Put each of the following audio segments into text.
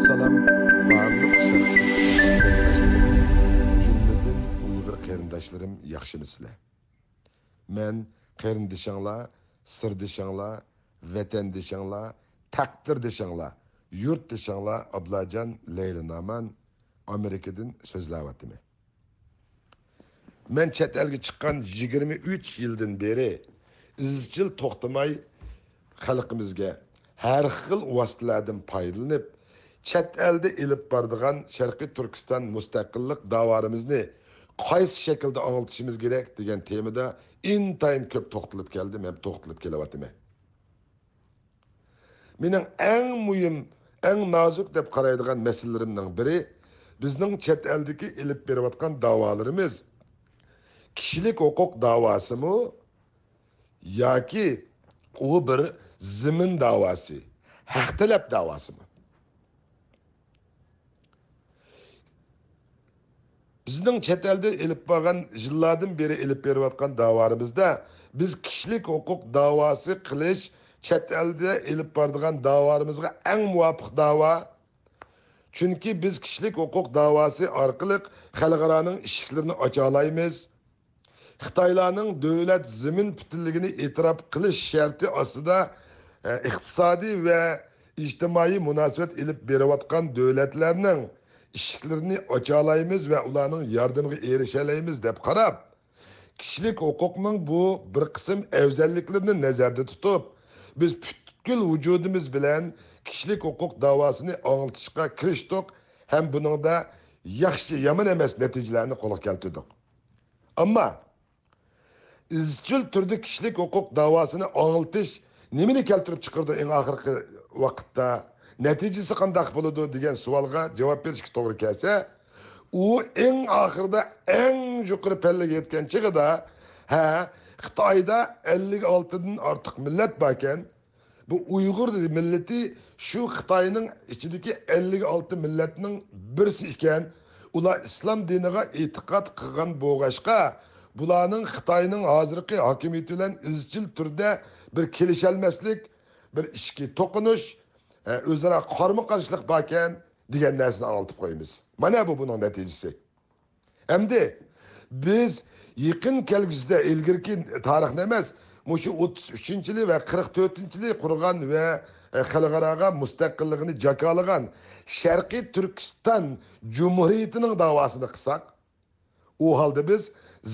Assalam barliq cümleden Uyghur qarindoshlarım yaxshimisizlar? Men qarindishinglar, sirdishinglar, vatandishinglar, taqdirdishinglar, yurtdishinglar Ablajon Leylinaman Amerikadan so'zlayapman. Men chet elga chiqqan 23 yildan beri izchil to'xtamay xalqimizga har xil vositalardan foydalanib chet elda ilib boradigan Sharqiy Turkiston mustaqillik davarimizni qaysi shaklda anglitishimiz kerak degan temada intayin ko'p to'xtalib keldim, ham to'xtalib kelyapman. Mening eng muhim, eng nozik deb qaraydigan masalalarimning biri bizning chet eldagi ilib berayotgan da'volarimiz kishilik huquq davosimi yoki u bir zimin davası, haq talab davası mı? Bizning chet elda ilib borgan yillardan beri ilib berayotgan da'vorimizda biz kishilik huquq davası qilish chet elda ilib boradigan da'vorimizga eng muvofiq da'vo. Chunki biz kishilik huquq davası orqali xalqaroning eshiklarini ocha olamiz. Xitoylarning davlat zimin butunligini e'tirof qilish sharti ostida iqtisodiy va ijtimoiy munosabat ilib berayotgan davlatlarning eshiklarini ocha olamiz va ularning yordamiga erisha olamiz deb qarab, kishilik huquqning bu bir qism afzalliklarini nazarda tutib, biz butkul vujudimiz bilan kishilik huquq davosini anglitishga kirishdik ham buningda yaxshi yomon emas natijalarni qo'lga keltirdik. Ammo izchil turda kishilik huquq davosini anglitish nimani keltirib chiqardi eng oxirgi vaqtda, natijasi qanday bo'ladi degan savolga javob berishga to'g'ri kelsa, u eng oxirida eng yuqori pallaga yetgan chig'ida Xitoyda 56 dan ortiq millat bor ekan. Bu Uyg'ur millati shu Xitoyning ichidagi 56 millatning birisi ekan. Ular islom diniga e'tiqod qilgan bo'lg'ashqa bularning Xitoyning hozirgi hokimiyati bilan izchil turda bir kelisholmaslik, bir ishga to'qinish, o'zaro qarama-qarshilik bor ekan degan narsani anlatib qo'yamiz. Mana bu buning natijasi. Endi biz yaqin kelgusida ilgirki tarixni emas, mushu 33-yil va 44-yil qurgan va xalqaroga mustaqilligini jakolagan Sharqiy Turkiston Cumhuriyetining davosini qilsak, u holda biz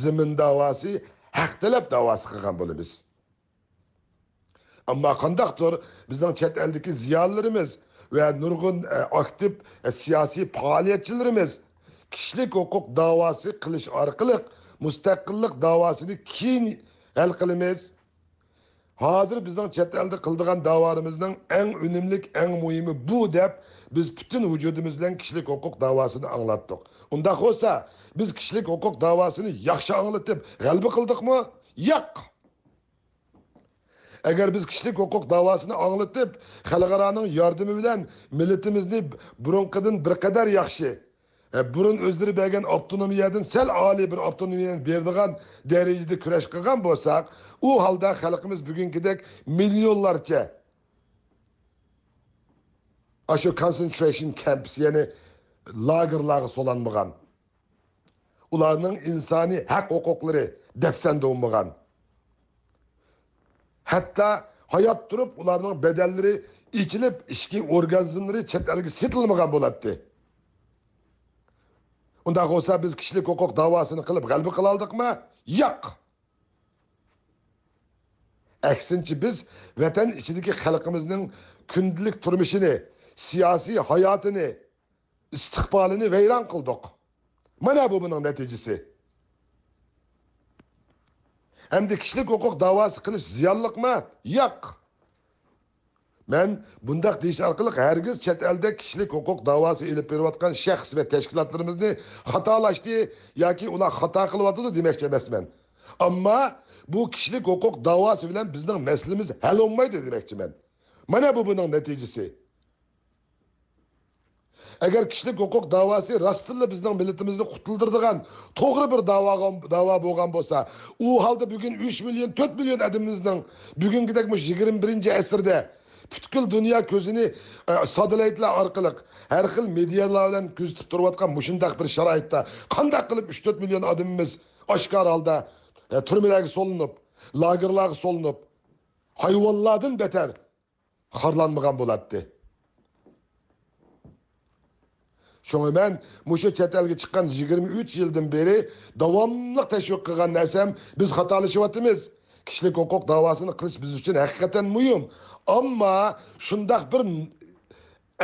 zimin davası, haq talab davası qilgan bo'lamiz. Ammo qandaqdir bizning chet eldagi ziyolilarimiz va nurg'un aktiv siyosiy faoliyatchilarimiz kishilik huquq davası qilish orqali mustaqillik davasini keyin hal qilamiz. Hozir bizning chet elda qildigan da'vorimizning eng unumli, eng muhimi bu deb biz bütün vujudimiz bilan kishilik huquq davasini anglatdik. Unda bo'lsa biz kishilik huquq davasini yaxshi anglatib g'alaba qildikmi? Yo'q. Agar biz kishilik huquq davasini anglatib, xalqaroning yordami bilan millatimizni burunqidan bir qadar yaxshi, burun o'zlari bergan avtonomiyadan sal oliy bir avtonomiyani beradigan darajada kurash qilgan bo'lsak, u holda xalqimiz bugünkidek milyonlarcha aşu concentration camps, yani lagerlarga solanmagan, ularning insani haq huquqlari depsende olmagan, hatta hayat durup ularning bedelleri içilip işki orgazmları chet elga setilmagan bo'ladi. Unda olsa biz kishilik huquq davasini qilib g'alaba qila oldikmi? Yo'q. Aksincha biz vatan ichidagi xalqimizning kundalik turmushini, siyosiy hayotini, istiqbolini vayron qildik. Mana bu buning natijasi. Hamda kishilik huquq davası qilish ziyonliqmi? Yo'q. Men bundaq deyish orqali hargiz chet elda kishilik huquq davası ilib berayotgan shaxs va tashkilotlarimizni xatolashdi yoki ular xato qilyapti demoqchi emasman. Ammo bu kishilik huquq davası bilan bizning masalamiz hal bo'lmaydi demoqchiman. Mana bu buning natijasi. Agar kishilik huquq davası rostilla bizning millatimizni qutuldiradigan to'g'ri bir da'vo bo'lgan bo'lsa, u holda bugun 3 milyon, 4 milyon adamimizning bugünkidek 21-asrda butkul dunyo ko'zini satelitlar orqali har xil medialar bilan kuzatib turayotgan mushundaq bir sharoitda qanday qilib 3-4 million odamimiz oshkor holda turmalarga solinib, lagerlarga solinib, hayvonlardan beter xorlanmagan bo'ladi. Şoňa men muşu chet elge chiqqan 23 yıldan beri davamlı teşvik qilgan narsam biz xatolashyapmiz. Kishilik huquq davosini qilish biz uchun haqiqatan muhim. Ammo shundaq bir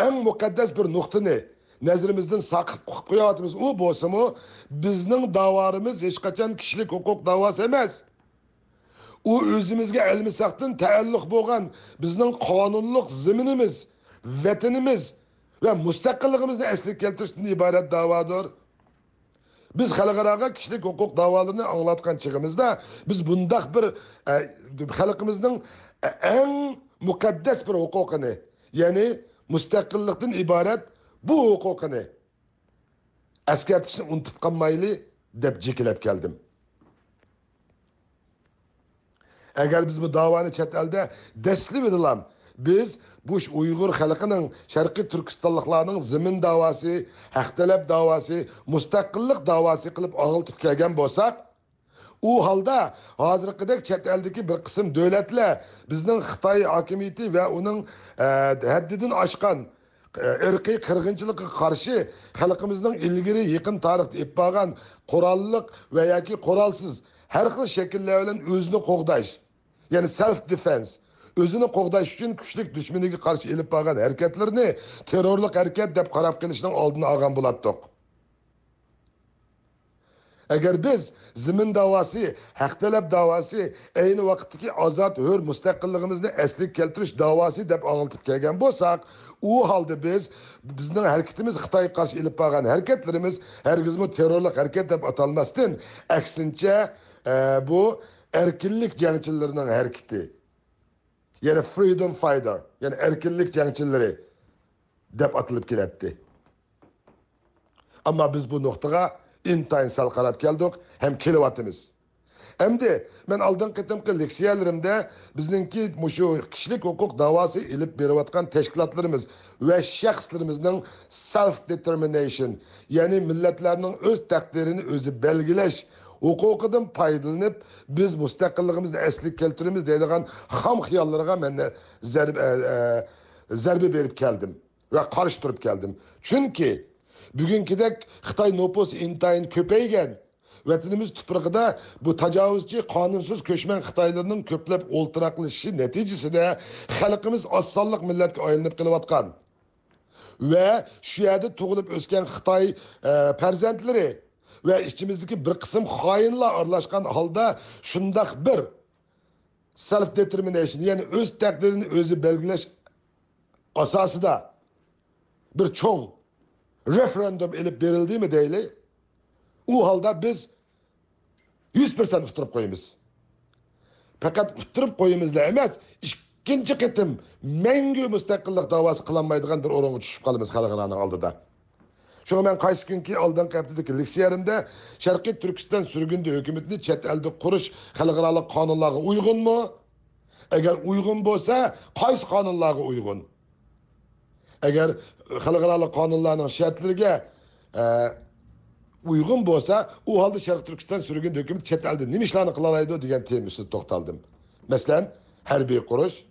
eng muqaddas bir nuqtani nazarimizdan saqib qo'yapmiz. U bo'lsa-mu bizning davorimiz hech qachon kishilik huquq davosi emas. U o'zimizga almisaqdan taalluq bo'lgan bizning qonunliq zaminimiz, vatanimiz ve müstakilligimizni eslik keltirishdan ibaret davadır. Biz xalqaro kishilik huquq davalarını anlatgan çığımızda biz bundaq bir xalqimizning en mukaddes bir hukukini, yani müstakillikten ibaret bu hukukini eskertishni unutib qolmayli deb jekilib keldim. Eğer biz bu davanı chet elde deslim edilam, biz bu Uyghur halkının, Şarkı Türkistanlıklarının zemin davası, haq talab davası, müstakillik davası kılıp ağıltıp kelgen bolsak, u halda hazırkıdek chet eldeki bir kısım devletler bizning Xitoy hakimiyeti ve onun haddidin aşkan irqiy qirg'inchilikqa qarshi xalqimizning ilgari yaqin tarixda epbagan qurolliq va yoki qurolsiz har xil shakllar bilan o'zini qo'g'dash, ya'ni self defense, özünü qo'g'dash uchun kuchlik dushmaniga qarshi elib borgan harakatlarni terrorlik harakat deb qarab qilishning oldini olgan bo'lardik. Eğer biz zemin davası, haq talab davası, aynı vaqtdagi ozod hur mustaqilligimizni eslik keltirish davası deb anıltıp kelgan bo'lsak, u halda bizning harakatimiz Xitoyga qarshi elib borgan harakatlarimiz hergizmi terrorlik harakat deb atalmasdan, aksincha bu erkinlik jangchilarining harakati. Yani freedom fighter, yani erkinlik jangchilari deb atılıp keladi. Ama biz bu noktaga intayin sal qarab keldik, hem kelyapmiz. Endi men oldin qitimqi leksiyalarimda bizningki mushu kishilik huquq davosi ilib berayotgan tashkilotlarimiz ve shaxslarimizning self determination, yani millatlarning o'z taqdirini o'zi belgilash hukukidan paydalanıp biz müstakilligimizni eslik keltirimiz deydigan ham xiyollarga men zarbe berip keldim ve karıştırıp geldim. Çünkü bugünkidek Xitoy nüfus intayin köpeygen, vatanimiz tuprog'ida bu tajovuzchi qonunsuz ko'chman Xitoylarning ko'plab o'ltiraqlashishi neticasida xalqimiz oz sonliq millatga aylanib kelayotgan ve shu yerda tug'ilib o'sgan Xitoy farzandlari ve içimizdeki bir kısım hainler arlaşkan halda şundak bir self determination, yani öz takdirini özü belgileş asası da bir çoğun referandum elip verildi mi değil, o halda biz 100% usturup koyumuz. Fakat usturup koyumuzla emez, ikinci qitim mengü müstakillik davası kılanmaydıgan bir orunu düşüp kalımız xalqaranın aldıda. Şoňa men qaysi günki aldan haftadaki leksiyarimda Şarkı Türkistan sürgünde hükümetini chet elde qurish xalqaro qonunlarga uygunmu? Eğer uygun bolsa, qaysi qonunlarga uygun? Eğer xalqaro qonunlarning shartlariga uygun bolsa, u halda Şarkı Türkistan sürgünde hükümet chet elde nima ishlarni qila oladi degan temisini to'xtaldim. Masalan, harbiy qurish,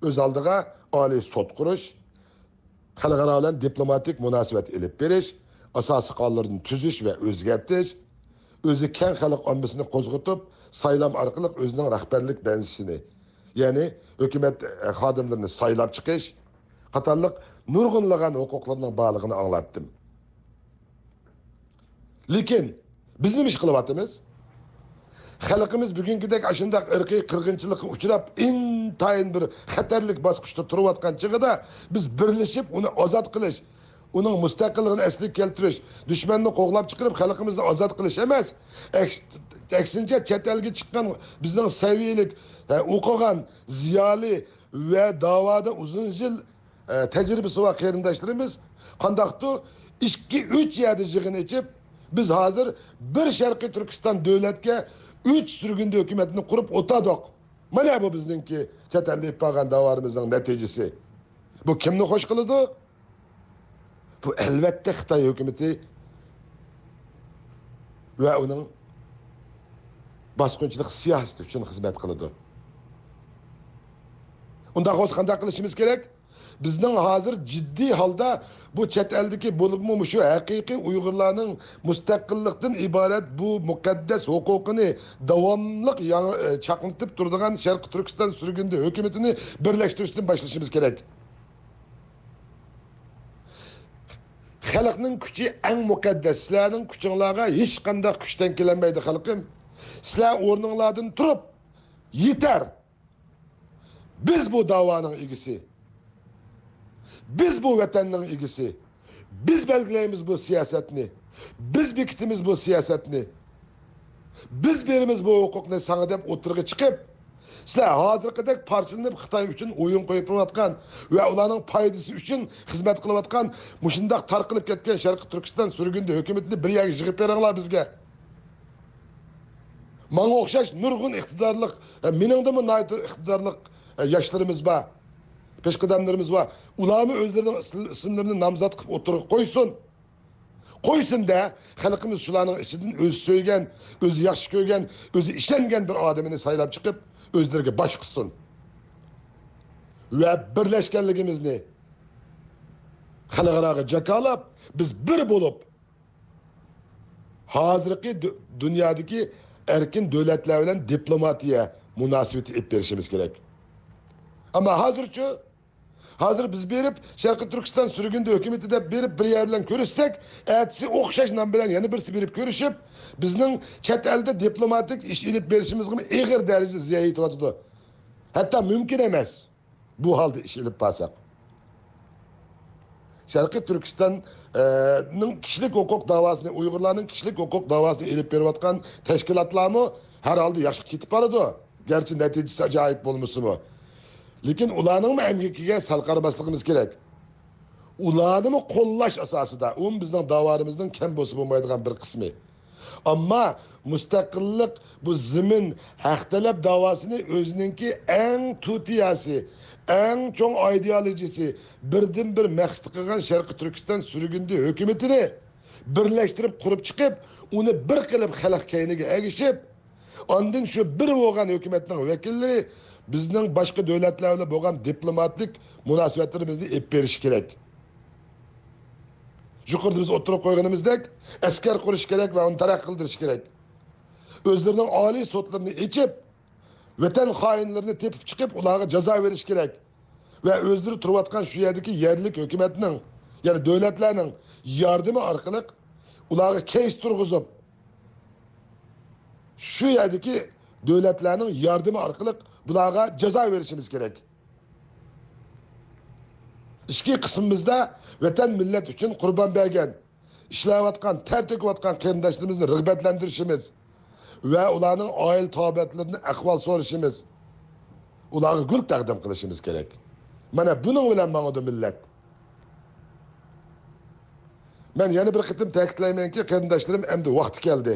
o'z oldiga oliy sud qurish, xalqaro bilan diplomatik munosabat elib berish, asosiy qonunlarni tuzish va o'zgartirish, o'zi keng xalq ommasini qo'zg'atib, saylam orqali o'zining rahbarlik benzisini, ya'ni hukumat xodimlarini saylab chiqish qatorliq nurg'unlagan huquqlarning borlig'ini anglatdim. Lekin biz nima ish qilyapmiz? Xalqimiz bugünkidek aşındak irqiy qirg'inchilikqa uchrab intayin bir xatarlik bosqichda turayotgan chig'ida biz birlashib uni ozod qilish, uning mustaqilligini eslik keltirish, dushmanni qo'g'lab chiqarib xalqimizni ozod qilish emas, aksincha chet elga chiqqan bizning saviyalik o'qigan ziyoli ve davoda uzun yil tajribasi bor qarindoshlarimiz qandaqdi 2-3 yerda yig'in ichib biz hozir bir Sharqiy Turkiston davlatga 3 sürgünde hükümetini kurup otadık. Mana bu bizningki chet elda ilib borgan da'vorimizning natijasi. Bu kimni xo'sh qiladi? Bu albatta Xitoy hukumatı va uning bosqinchilik siyosati uchun xizmat qiladi. Unda xo'sh qanday qilishimiz kerak? Bizning hozir jiddiy holda bu chet eldagi bo'libmi shu haqiqiy Uyg'urlarning mustaqillikdan iborat bu muqaddas huquqini davomli chaqnatib turadigan Sharqi Turkiston surgundi hukumatini birlashtirishdan boshlashimiz kerak. Xalqning kuchi eng muqaddas. Sizlarning kuchingizga hech qanday kuchdan kelmaydi xalqim. Sizlar o'rningizdan turib yeter. Biz bu da'vanın ilgisi. Biz bu vatanның ilgisi. Biz belgileyimiz bu siyasetini. Biz bekitimiz bu siyasetini. Biz berimiz bu hukukni sana deb o'tirg'i chiqib, sizlar hozirgidek parchalanib Xitoy uchun o'yin qo'yib turayotgan va ularning foydasi uchun xizmat qilayotgan mushundaq tarqalib ketgan Sharqi Turkiston surgundi hukumatini bir yerga yig'ib beringlar bizga. Manga o'xshash nurg'un iqtidorlik, meningdimi iqtidorlik yoshlarimiz bor. Peshqadamlarimiz var. Ularni özlerinin isimlerini namzat qilib o'tirib qo'ysin. Qo'ysin da xalqimiz shularning ichidan o'zi so'ygan, o'zi yaxshi ko'rgan, o'zi ishongan bir odamini saylab chiqib, o'zlariga bosh qilsin. Va birlashganligimizni xalqaro jakolab biz bir bo'lib hozirgi dunyodagi erkin davlatlar bilan diplomatiya munosabati olib berishimiz kerak. Ama hazır biz berip Sharqi Turkiston surgundi hukumatı deb berip bir yer bilan ko'rishsak, ertasi o'xshash nom bilan yana birisi berip ko'rishib, bizning chet elda diplomatik ish ilib berishimizga ig'ir darajada ziyo yetadi. Hatta mümkün emas bu holda ish ilib borsak. Sharqi Turkistonning kishilik huquq davosini, Uyg'urlarning kishilik huquq davosini ilib berayotgan tashkilotlarmi har holda yaxshi ketib boradi. Gerçi natijasi ajoyib bo'lmasimi? Lekin ularning emgikiga sal qaramasligimiz kerak. Ularni qo'llash asosida, bizning da'vorimizning kam bo'lsa bo'lmaydigan bir qismi. Ammo mustaqillik bu zimin haq talab davosini o'zininki eng tutiyasi, eng cho'ng ideologiyasi, birdan bir maqsad qilgan Sharqi Turkiston surgundi hukumatini birlashtirib qurib chiqib, uni bir qilib xalq kayniga egishib, ondan shu bir bo'lgan hukumatning vakillari bizning boshqa davlatlarla bo'lgan diplomatik munosabatlarimizni olib berish kerak. Yuqorida biz o'tirib qo'yganimizdek, askar qurish kerak va uni taraqqiy qildirish kerak. O'zlarining oliy sudlarini ochib, vatan xoinlarini tepib chiqib, ularga jazo berish kerak. Va o'zlari turayotgan shu yerdagi yerlik hukumatning, ya'ni davlatlarning yordami orqali ularga keys turg'izib, shu yerdagi davlatlarning yordami orqali bularga jazo verishimiz kerak. İki qismimizda vatan millat uchun qurbon bergan, ishlayotgan, ter to'kayotgan qarindoshlarimizni rag'batlantirishimiz va ularning oila tobatlarini ahvol so'rashimiz, ularga gul taqdim qilishimiz kerak. Mana buning bilan ma'noda millat. Men yana bir qitim ta'kidlaymanki, qarindoshlarim, endi vaqti keldi.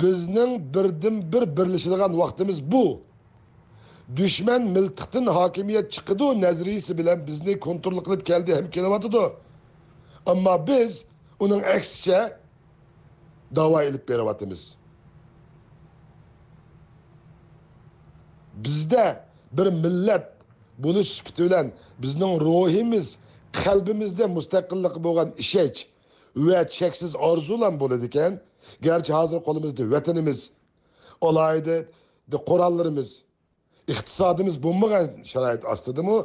Bizning birdan bir birlashadigan vaqtimiz bu. Düşman miltiqdan hokimiyat chiqdi nazariyasi bilan bizni kontrol qilib keldi, ham kelyapti. Ammo biz uning aksicha da'vo ilib beryapmiz. Bizda bir millat bo'lish sifati bilan bizning ruhimiz, qalbimizda mustaqillik bo'lgan ishonch va cheksiz orzular bo'ladi ekan. Gerçi hozir qo'limizda vatanimiz, olayda qurollarimiz, iqtisodimiz bo'lmagan sharoit ostidami,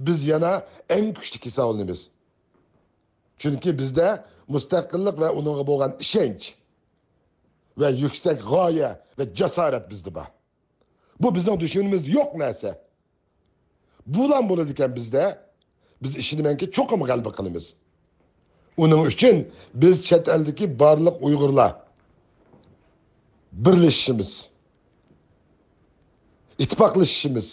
biz yana eng kuchli hisoblanamiz. Chunki bizda mustaqillik va uningga bo'lgan ishonch va yuksak g'oya va jasorat bizda bor. Bu bizning dushmanimizda yo'q narsa. Bulan bo'ladi ekan bizda, biz ishonimanki cho'qim g'alaba qilamiz. Uning uchun biz chet eldagi barliq Uyg'urlar birlashishimiz, ittifoqlashishimiz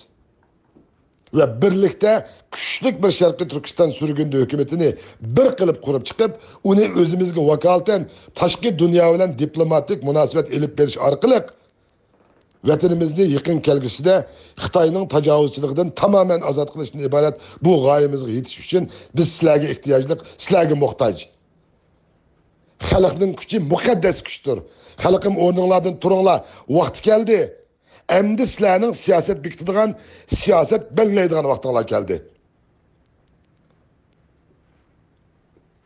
ve birlikte kuchli bir Sharqi Turkiston surgundi hukumatini bir qilib qurib chiqib, uni o'zimizga vakolatan tashqi dunyo bilan diplomatik munosabat elib berish orqali vatanimizni yaqin kelgusida Xitoyning tajovuzchiligidan tamamen ozod qilishdan iborat bu g'oyamizga yetish uchun biz sizlarga ehtiyojliq, sizlarga muhtoj. Xalqning kuchi muqaddas kuchdir. Xalqim o'rninglardan turinglar, vaqti keldi. Endi sizlarning siyosat bekitadigan, siyosat belgilaydigan vaqtinglar keldi.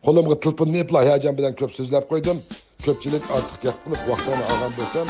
Qo'limga telefonni epla hayajon bilan ko'p so'zlab qo'ydim. Ko'pchilik ortiq gap qilib vaqtini olgan bo'lsam,